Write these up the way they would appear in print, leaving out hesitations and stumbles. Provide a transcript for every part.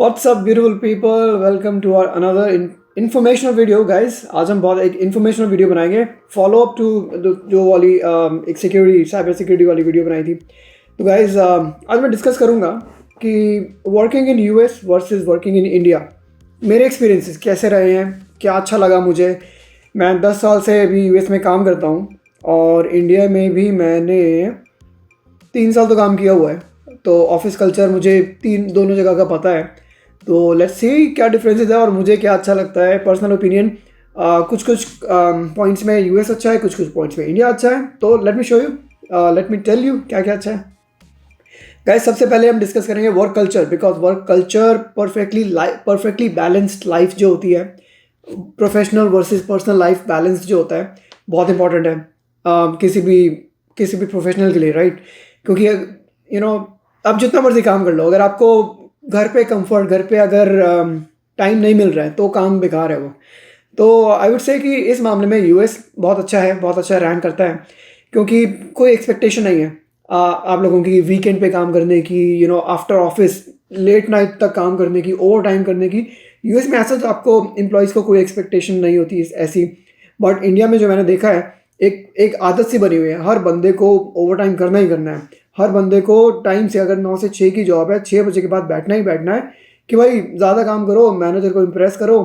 What's up beautiful people, welcome to our another informational video guys. आज हम बहुत एक इन्फॉर्मेशनल वीडियो बनाएंगे, फॉलो अप टू जो वाली एक सिक्योरिटी साइबर सिक्योरिटी वाली वीडियो बनाई थी। तो गाइस आज मैं डिस्कस करूंगा कि working in US versus working in India, मेरे एक्सपीरियंसेस कैसे रहे हैं, क्या अच्छा लगा मुझे। मैं 10 साल से अभी यूएस में काम करता हूँ और इंडिया में भी मैंने 3 साल तो काम किया हुआ है। तो ऑफिस कल्चर मुझे दोनों जगह का पता है। तो लेट्स सी क्या डिफरेंसेस है और मुझे क्या अच्छा लगता है। पर्सनल ओपिनियन, कुछ कुछ पॉइंट्स में यूएस अच्छा है, कुछ कुछ पॉइंट्स में इंडिया अच्छा है। तो let me show you, let me tell you क्या क्या अच्छा है। गाइस सबसे पहले हम डिस्कस करेंगे work culture, because work culture perfectly balanced life जो होती है, professional versus personal life balance जो होता है, बहुत इंपॉर्टेंट है किसी भी प्रोफेशनल के लिए, राइट। क्योंकि आप जितना मर्जी काम कर लो, अगर आपको घर पे अगर टाइम नहीं मिल रहा है तो काम बेकार है वो। तो आई वुड से कि इस मामले में यूएस बहुत अच्छा है, बहुत अच्छा रैंक करता है, क्योंकि कोई एक्सपेक्टेशन नहीं है आप लोगों की वीकेंड पे काम करने की, आफ्टर ऑफिस लेट नाइट तक काम करने की, ओवर टाइम करने की। यूएस में ऐसा तो आपको एम्प्लॉयज़ को कोई एक्सपेक्टेशन नहीं होती ऐसी। बट इंडिया में जो मैंने देखा है, एक एक आदत सी बनी हुई है, हर बंदे को ओवर टाइम करना ही करना है। हर बंदे को टाइम से, अगर 9 से 6 की जॉब है, 6 बजे के बाद बैठना ही बैठना है कि भाई ज़्यादा काम करो, मैनेजर को इम्प्रेस करो,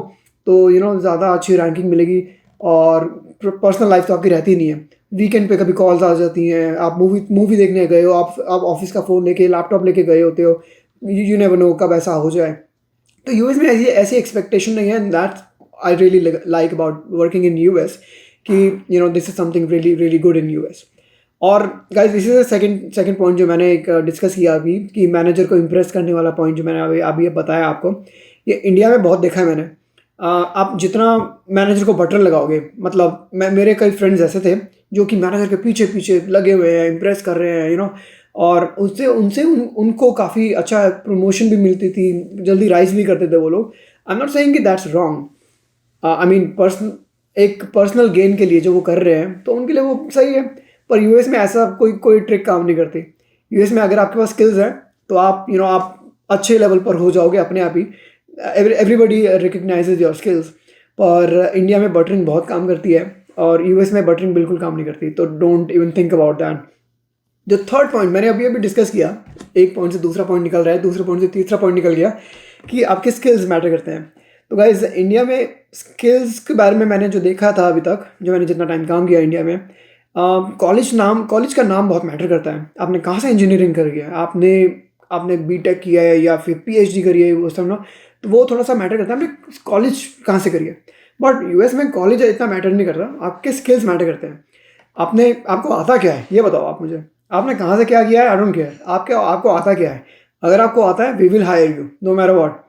तो ज़्यादा अच्छी रैंकिंग मिलेगी। और पर्सनल लाइफ तो आपकी रहती नहीं है। वीकेंड पे कभी कॉल्स आ जाती हैं, आप मूवी देखने गए हो, आप ऑफिस का फ़ोन लेके, लैपटॉप लेके गए होते हो, यू नेवर नो कब ऐसा हो जाए। तो यूएस में ऐसी ऐसी एक्सपेक्टेशन नहीं है, and that I really like about working in US, कि this is something really really good in US. और guys this is second point जो मैंने एक डिस्कस किया अभी, कि मैनेजर को इम्प्रेस करने वाला पॉइंट जो मैंने अभी बताया आपको, ये इंडिया में बहुत देखा है मैंने। आप जितना मैनेजर को बटन लगाओगे, मतलब मेरे कई फ्रेंड्स ऐसे थे जो कि मैनेजर के पीछे पीछे लगे हुए हैं, इम्प्रेस कर रहे हैं, और उनको काफ़ी अच्छा प्रमोशन भी मिलती थी, जल्दी राइज भी करते थे वो लोग। आई एम नॉट सेइंग कि दैट्स रॉन्ग। आई मीन एक पर्सनल गेन के लिए जो वो कर रहे हैं, तो उनके लिए वो सही है। पर यूएस में ऐसा कोई ट्रिक काम नहीं करती। यूएस में अगर आपके पास स्किल्स हैं तो आप अच्छे लेवल पर हो जाओगे अपने आप ही। Everybody recognizes your skills. पर इंडिया में बटरिंग बहुत काम करती है और यूएस में बटरिंग बिल्कुल काम नहीं करती। तो don't even think about that. जो थर्ड पॉइंट मैंने अभी अभी डिस्कस किया, एक पॉइंट से दूसरा पॉइंट निकल रहा है, दूसरे पॉइंट से तीसरा पॉइंट निकल गया, कि आपके स्किल्स मैटर करते हैं। तो गाइज इंडिया में स्किल्स के बारे में मैंने जो देखा था अभी तक, जो मैंने जितना टाइम काम किया इंडिया में, कॉलेज का नाम बहुत मैटर करता है। आपने कहाँ से इंजीनियरिंग करी है, आपने बीटेक किया है या फिर पीएचडी करी है, वो सब ना, तो वो थोड़ा सा मैटर करता है आपने कॉलेज कहाँ से करी है। बट यूएस में कॉलेज इतना मैटर नहीं करता, आपके स्किल्स मैटर करते हैं। आपको आता क्या है ये बताओ आप मुझे। आपने कहाँ से क्या किया है, आई डोंट केयर। आपको आता क्या है। अगर आपको आता है, we will hire you no matter what.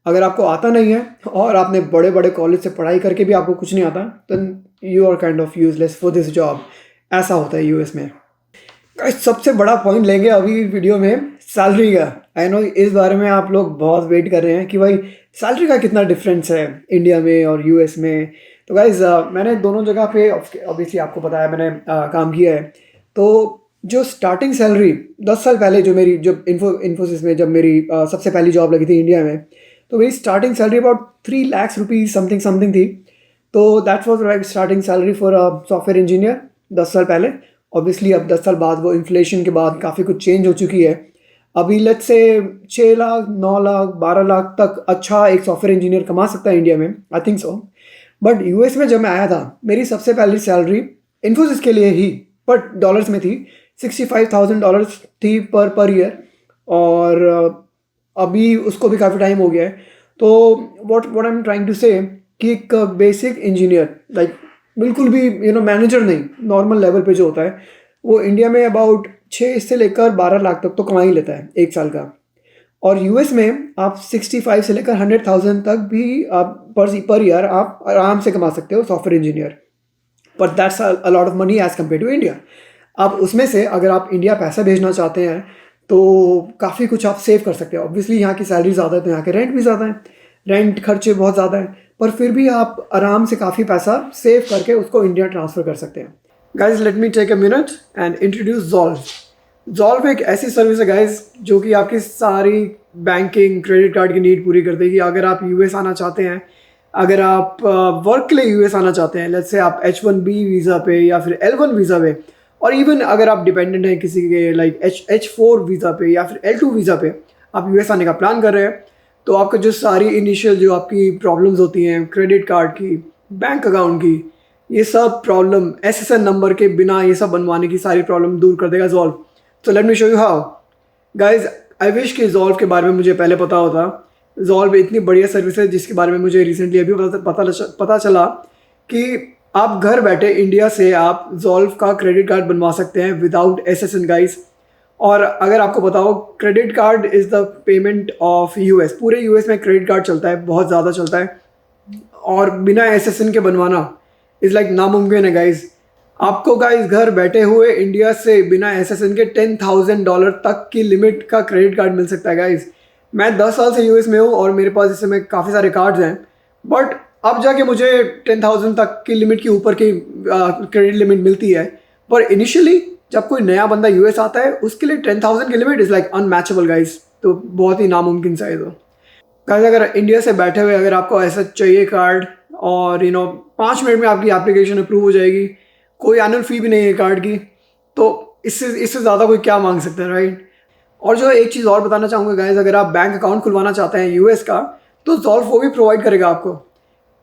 अगर आपको आता नहीं है और आपने बड़े बड़े कॉलेज से पढ़ाई करके भी आपको कुछ नहीं आता, then you are kind of useless for this job. ऐसा होता है यूएस में। गाइस सबसे बड़ा पॉइंट लेंगे अभी वीडियो में, सैलरी का। आई नो इस बारे में आप लोग बहुत वेट कर रहे हैं कि भाई सैलरी का कितना डिफरेंस है इंडिया में और यूएस में। तो गाइस मैंने दोनों जगह पे ऑब्वियसली आपको बताया, मैंने काम किया है। तो जो स्टार्टिंग सैलरी 10 साल पहले, जब इन्फोसिस में जब मेरी सबसे पहली जॉब लगी थी इंडिया में, तो मेरी starting salary about 3 lakh rupees something थी। तो that was right starting salary for a software engineer 10 साल पहले। ऑब्वियसली अब 10 साल बाद वो इन्फ्लेशन के बाद काफ़ी कुछ चेंज हो चुकी है। अभी लेट्स से 6 लाख 9 लाख 12 लाख तक अच्छा एक सॉफ्टवेयर इंजीनियर कमा सकता है इंडिया में, I think so. But US में जब मैं आया था, मेरी सबसे पहली सैलरी इन्फोसिस के लिए ही, बट डॉलर्स में थी, $65,000 थी पर ईयर। और अभी उसको भी काफ़ी टाइम हो गया है। तो what I am trying to say, कि एक बेसिक इंजीनियर, लाइक बिल्कुल भी मैनेजर नहीं, नॉर्मल लेवल पे जो होता है, वो इंडिया में अबाउट 6 से लेकर 12 लाख तक तो कमा ही लेता है एक साल का। और यूएस में आप 65 से लेकर 100,000 तक भी आप पर ईयर आप आराम से कमा सकते हो software engineer. But that's a lot of money as compare to India. आप उसमें से अगर आप इंडिया पैसा भेजना चाहते हैं तो काफ़ी कुछ आप सेव कर सकते हैं। ऑब्वियसली यहाँ की सैलरी ज़्यादा है तो यहाँ के रेंट भी ज़्यादा है, रेंट खर्चे बहुत ज़्यादा है, पर फिर भी आप आराम से काफ़ी पैसा सेव करके उसको इंडिया ट्रांसफ़र कर सकते हैं। Guys let me take a minute and introduce Zolve. Zolve एक ऐसी सर्विस है गाइज जो कि आपकी सारी बैंकिंग, क्रेडिट कार्ड की नीड पूरी कर देगी। अगर आप यूएस आना चाहते हैं, अगर आप वर्क के लिए यूएस आना चाहते हैं, लेट्स से आप H1B वीज़ा पे या फिर L1 वीज़ा पे, और इवन अगर आप डिपेंडेंट हैं किसी के लाइक H4 वीज़ा पे या फिर L2 वीज़ा पे आप यूएस आने का प्लान कर रहे हैं, तो आपको जो सारी इनिशियल जो आपकी प्रॉब्लम्स होती हैं क्रेडिट कार्ड की, बैंक अकाउंट की, ये सब प्रॉब्लम SSN नंबर के बिना ये सब बनवाने की सारी प्रॉब्लम दूर कर देगा Zolve। तो let me show you how guys. I wish कि Zolve के बारे में मुझे पहले पता होता। Zolve इतनी बढ़िया सर्विस है जिसके बारे में मुझे रिसेंटली अभी पता चला कि आप घर बैठे इंडिया से आप Zolve का क्रेडिट कार्ड बनवा सकते हैं विदाउट SSN गाइज। और अगर आपको बताओ, credit card is the payment of US. पूरे यूएस में क्रेडिट कार्ड चलता है, बहुत ज़्यादा चलता है, और बिना SSN के बनवाना इज़ लाइक नामुमकिन है गाइज। आपको गाइज घर बैठे हुए इंडिया से बिना SSN के $10,000 तक की लिमिट का क्रेडिट कार्ड मिल सकता है गाइज। मैं 10 साल से यूएस में हूँ और मेरे पास इस समय काफ़ी सारे कार्ड्स हैं, बट अब जाके मुझे 10,000 तक की लिमिट के ऊपर की क्रेडिट लिमिट मिलती है। पर इनिशियली जब कोई नया बंदा यूएस आता है उसके लिए 10,000 की limit is like unmatchable guys. तो बहुत ही नामुमकिन सा है। तो गाइज अगर इंडिया से बैठे हुए अगर आपको ऐसा चाहिए कार्ड, और 5 मिनट में आपकी एप्लीकेशन अप्रूव हो जाएगी, कोई एनुअल फ़ी भी नहीं है कार्ड की, तो इससे ज़्यादा कोई क्या मांग सकता है, राइट। और जो एक चीज़ और बताना चाहूँगा गाइज, अगर आप बैंक अकाउंट खुलवाना चाहते हैं यूएस का, तो Zolve वो भी प्रोवाइड करेगा आपको।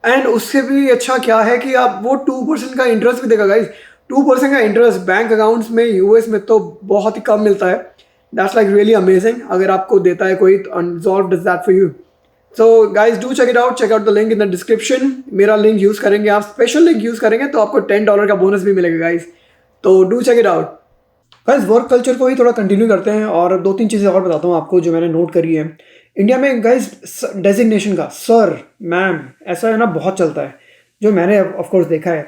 एंड उससे भी अच्छा क्या है कि आप वो 2% का इंटरेस्ट भी देगा गाइज। 2% का इंटरेस्ट बैंक अकाउंट्स में यूएस में तो बहुत ही कम मिलता है। That's like really amazing. अगर आपको देता है कोई, तो Zolve does that for you. So guys do check out the link in the description. मेरा लिंक यूज़ करेंगे आप, स्पेशल लिंक यूज़ करेंगे तो आपको $10 का बोनस भी मिलेगा गाइज। तो do check it out. Guys work culture को ही थोड़ा कंटिन्यू करते हैं और 2-3 चीज़ें और बताता हूँ आपको जो मैंने नोट करी है। इंडिया में गाइज डेजिग्नेशन का सर, मैम, ऐसा है ना, बहुत चलता है। जो मैंने ऑफकोर्स देखा है,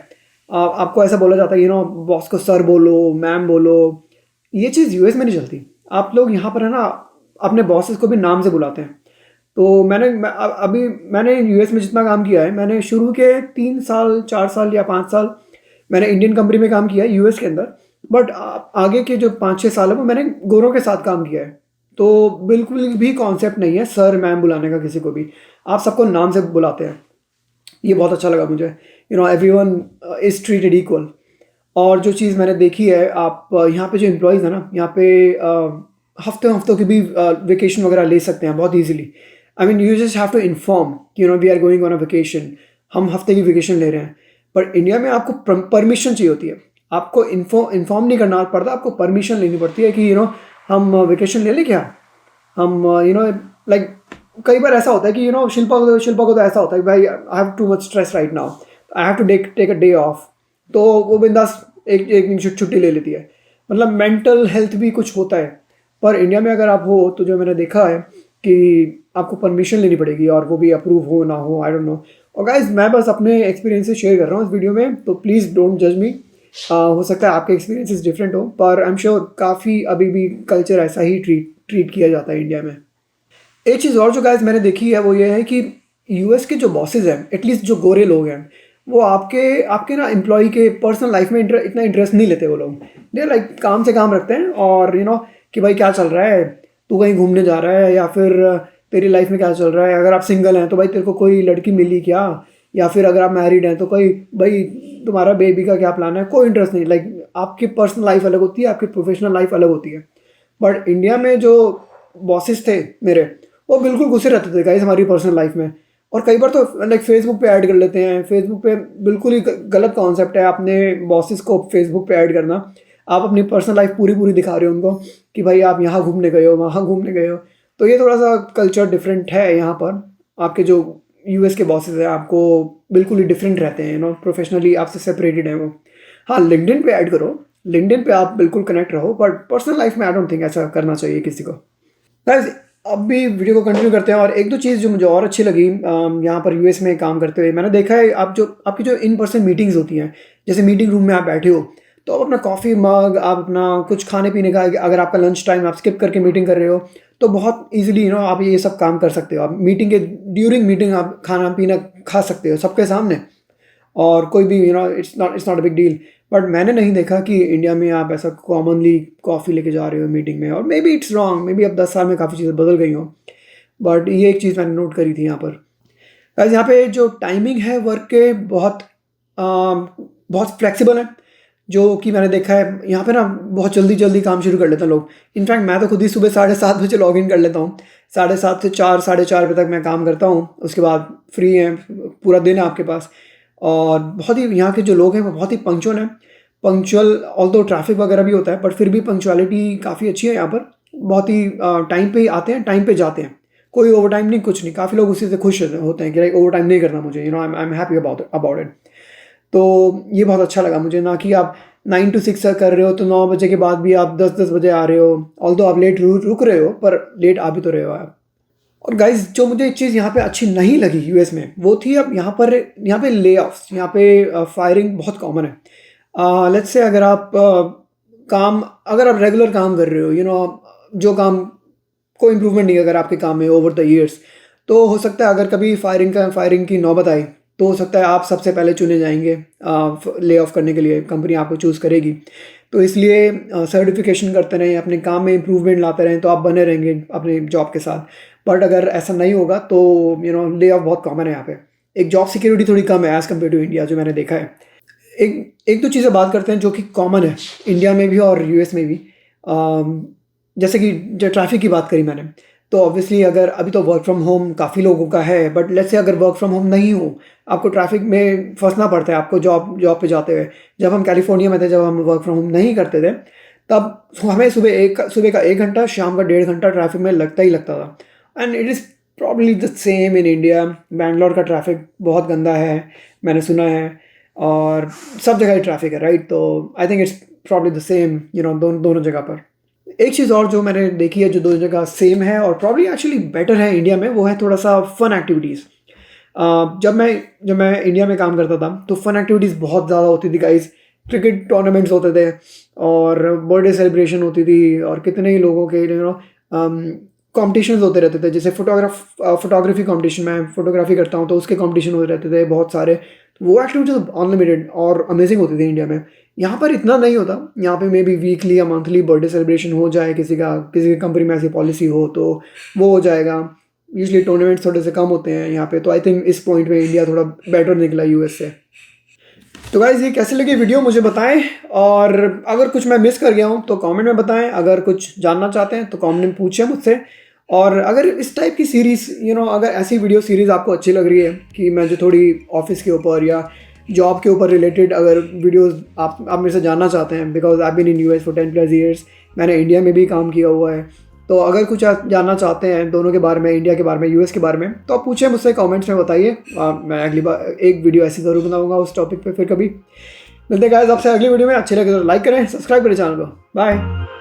आपको ऐसा बोला जाता है बॉस को सर बोलो, मैम बोलो। ये चीज़ यूएस में नहीं चलती। आप लोग यहाँ पर है ना अपने बॉसेस को भी नाम से बुलाते हैं। तो मैंने यूएस में जितना काम किया है, मैंने शुरू के 3 साल 4 साल या 5 साल मैंने इंडियन कंपनी में काम किया है यूएस के अंदर, बट आगे के जो 5-6 साल है वो मैंने गोरों के साथ काम किया है। तो बिल्कुल भी कॉन्सेप्ट नहीं है सर मैम बुलाने का किसी को भी, आप सबको नाम से बुलाते हैं। ये बहुत अच्छा लगा मुझे। Everyone is treated equal. और जो चीज़ मैंने देखी है, आप यहाँ पे जो एम्प्लॉयज़ हैं ना, यहाँ पे हफ्तों की भी वेकेशन वगैरह ले सकते हैं बहुत easily. I mean you just have to inform we are going on a vacation, हम हफ्ते की वेकेशन ले रहे हैं। पर इंडिया में आपको परमिशन चाहिए होती है। आपको इन्फॉर्म नहीं करना पड़ता, आपको परमिशन लेनी पड़ती है कि हम वेकेशन ले लें क्या, हम लाइक कई बार ऐसा होता है कि शिल्पा को तो ऐसा होता है कि भाई I have too much stress right now, I have to take a day off, तो वो बिंदास एक दिन छुट्टी ले लेती है। मतलब मेंटल हेल्थ भी कुछ होता है। पर इंडिया में अगर आप हो तो जो मैंने देखा है कि आपको परमिशन लेनी पड़ेगी, और वो भी अप्रूव हो ना हो, आई डोंट नो। और गाइज मैं बस अपने एक्सपीरियंसेस शेयर कर रहा हूँ इस वीडियो में, तो प्लीज़ डोंट जज मी। हो सकता है आपके एक्सपीरियंसेस डिफरेंट हो, पर आई एम श्योर काफ़ी अभी भी कल्चर ऐसा ही ट्रीट किया जाता है इंडिया में। एक चीज़ और जो गाइज मैंने देखी है वो ये है कि यूएस के जो बॉसेज हैं, एटलीस्ट जो गोरे लोग हैं, वो आपके ना एम्प्लॉय के पर्सनल लाइफ में इतना इंटरेस्ट नहीं लेते। वो लोग दे लाइक काम से काम रखते हैं, और कि भाई क्या चल रहा है, तू कहीं घूमने जा रहा है, या फिर तेरी लाइफ में क्या चल रहा है। अगर आप सिंगल हैं तो भाई तेरे को कोई लड़की मिली क्या, या फिर अगर आप मैरिड हैं तो कोई भाई तुम्हारा बेबी का क्या प्लान है, कोई इंटरेस्ट नहीं। लाइक आपकी पर्सनल लाइफ अलग होती है, आपकी प्रोफेशनल लाइफ अलग होती है। बट इंडिया में जो बॉसेस थे मेरे, वो बिल्कुल घुसे रहते थे गाइस हमारी पर्सनल लाइफ में। और कई बार तो लाइक फेसबुक पे ऐड कर लेते हैं। फेसबुक पे बिल्कुल ही गलत कॉन्सेप्ट है अपने बॉसेस को फेसबुक पे ऐड करना। आप अपनी पर्सनल लाइफ पूरी दिखा रहे हो उनको कि भाई आप यहाँ घूमने गए हो, वहाँ घूमने गए हो। तो ये थोड़ा सा कल्चर डिफरेंट है यहाँ पर। आपके जो यूएस के बॉसेस हैं आपको बिल्कुल ही डिफरेंट रहते हैं, प्रोफेशनली आपसे सेपरेटेड है वो। हाँ, लिंक्डइन पे ऐड करो, लिंक्डइन पे आप बिल्कुल कनेक्ट रहो, बट पर्सनल लाइफ में आई डोंट थिंक ऐसा करना चाहिए किसी को। गाइस अब भी वीडियो को कंटिन्यू करते हैं, और एक दो चीज़ जो मुझे और अच्छी लगी यहाँ पर यूएस में काम करते हुए, मैंने देखा है आपकी जो इन पर्सन मीटिंग्स होती हैं, जैसे मीटिंग रूम में आप बैठे हो तो आप अपना कॉफ़ी मग, आप अपना कुछ खाने पीने का, अगर आपका लंच टाइम आप स्किप करके मीटिंग कर रहे हो तो बहुत ईजिली आप ये सब काम कर सकते हो। आप मीटिंग के ड्यूरिंग मीटिंग आप खाना पीना खा सकते हो सबके सामने, और कोई भी it's not a big deal. But मैंने नहीं देखा कि इंडिया में आप ऐसा कॉमनली कॉफ़ी लेके जा रहे हो मीटिंग में। और may be it's wrong, may be अब 10 साल में काफ़ी चीज़ें बदल गई हों, बट ये एक चीज़ मैंने नोट करी थी यहाँ पर। गाइस यहाँ पे जो टाइमिंग है वर्क के बहुत फ्लेक्सिबल है, जो कि मैंने देखा है यहाँ पे ना बहुत जल्दी जल्दी काम शुरू कर लेते हैं लोग। इनफैक्ट मैं तो खुद ही सुबह 7:30 बजे लॉग इन कर लेता हूँ, 7:30 से 4 साढ़े 4 बजे तक मैं काम करता हूँ, उसके बाद फ्री हैं, पूरा दिन है आपके पास। और बहुत ही यहाँ के जो लोग हैं वो बहुत ही पंक्चुअल हैं, पंक्चुअल ऑल्दो ट्रैफिक वगैरह भी होता है, बट फिर भी पंक्चुअलिटी काफ़ी अच्छी है यहाँ पर। बहुत ही टाइम पे ही आते हैं, टाइम पे जाते हैं, कोई ओवर टाइम नहीं, कुछ नहीं। काफ़ी लोग उसी से खुश होते हैं कि लाइक ओवर टाइम नहीं करना मुझे, I am happy about it. तो ये बहुत अच्छा लगा मुझे, ना कि आप 9 to 6 कर रहे हो तो 9 बजे के बाद भी आप 10 बजे आ रहे हो, ऑल्दो आप लेट रुक रहे हो पर लेट आ भी तो रहे हो आप। और गाइज जो मुझे एक चीज़ यहाँ पे अच्छी नहीं लगी यूएस में, वो थी अब यहाँ पे ले ऑफ्स, यहाँ पे फायरिंग बहुत कॉमन है। लेट्स से अगर आप अगर आप रेगुलर काम कर रहे हो, जो काम कोई इम्प्रूवमेंट नहीं है अगर आपके काम में ओवर द ईयर्स, तो हो सकता है अगर कभी फायरिंग की नौबत आई तो हो सकता है आप सबसे पहले चुने जाएंगे ले ऑफ करने के लिए, कंपनी आपको चूज़ करेगी। तो इसलिए सर्टिफिकेशन करते रहें, अपने काम में इम्प्रूवमेंट लाते रहें, तो आप बने रहेंगे अपने जॉब के साथ। बट अगर ऐसा नहीं होगा तो ले ऑफ बहुत कॉमन है यहाँ पे। एक जॉब सिक्योरिटी थोड़ी कम है एज़ कम्पेयर टू इंडिया, जो मैंने देखा है। एक दो चीज़ें बात करते हैं जो कि कॉमन है इंडिया में भी और यूएस में भी। जैसे कि जो ट्रैफिक की बात करी मैंने, तो ऑब्वियसली अगर अभी तो वर्क फ्रॉम होम काफ़ी लोगों का है, बट लेट्स से अगर वर्क फ्रॉम होम नहीं हो, आपको ट्रैफिक में फंसना पड़ता है आपको जॉब पे जाते हुए। जब हम कैलिफोर्निया में थे, जब हम वर्क फ्रॉम होम नहीं करते थे, तब हमें सुबह का 1 घंटा, शाम का 1.5 घंटा ट्रैफिक में लगता ही लगता था। And it is probably the same in India. Bangalore का ट्रैफिक बहुत गंदा है, मैंने सुना है, और सब जगह ही ट्रैफिक है, राइट। तो I think it's probably the same दोनों जगह पर। एक चीज़ और जो मैंने देखी है जो दोनों जगह सेम है और प्रॉब्ली एक्चुअली बेटर है इंडिया में, वो है थोड़ा सा फन एक्टिविटीज़। जब मैं इंडिया में काम करता था तो फन एक्टिविटीज़ बहुत ज़्यादा होती थी गाइस। क्रिकेट टूर्नामेंट्स होते थे और बर्थडे सेलिब्रेशन होती थी, और कितने ही लोगों के कॉम्पिटिशन्स होते रहते थे। जैसे फोटोग्राफी कॉम्पिटिशन, मैं फोटोग्राफी करता हूँ तो उसके कॉम्पिटिशन होते रहते थे बहुत सारे। वो एक्टिविटीज अनलिमिटेड और अमेजिंग होती थी इंडिया में। यहाँ पर इतना नहीं होता। यहाँ पे मे बी वीकली या मंथली बर्थडे सेलिब्रेशन हो जाए, किसी की कंपनी में ऐसी पॉलिसी हो तो वो हो जाएगा। यूजली टूर्नामेंट्स थोड़े से कम होते हैं यहाँ पे। तो आई थिंक इस पॉइंट में इंडिया थोड़ा बेटर निकला यूएस से। तो गाइज़ ये कैसे लगी वीडियो मुझे बताएं, और अगर कुछ मैं मिस कर गया हूँ तो कमेंट में बताएं। अगर कुछ जानना चाहते हैं तो कमेंट में पूछें मुझसे। और अगर इस टाइप की सीरीज़ अगर ऐसी वीडियो सीरीज़ आपको अच्छी लग रही है कि मैं जो थोड़ी ऑफिस के ऊपर या जॉब के ऊपर रिलेटेड अगर वीडियोस आप मेरे से जानना चाहते हैं, because I been in US for 10+ years, मैंने इंडिया में भी काम किया हुआ है। तो अगर कुछ आप जानना चाहते हैं दोनों के बारे में, इंडिया के बारे में, यूएस के बारे में, तो आप पूछें मुझसे कमेंट्स में, बताइए। मैं अगली बार एक वीडियो ऐसी ज़रूर बनाऊंगा उस टॉपिक पे। फिर कभी मिलते हैं गाइस आपसे अगली वीडियो में। अच्छे लगे तो लाइक करें, सब्सक्राइब करें चैनल को। बाय।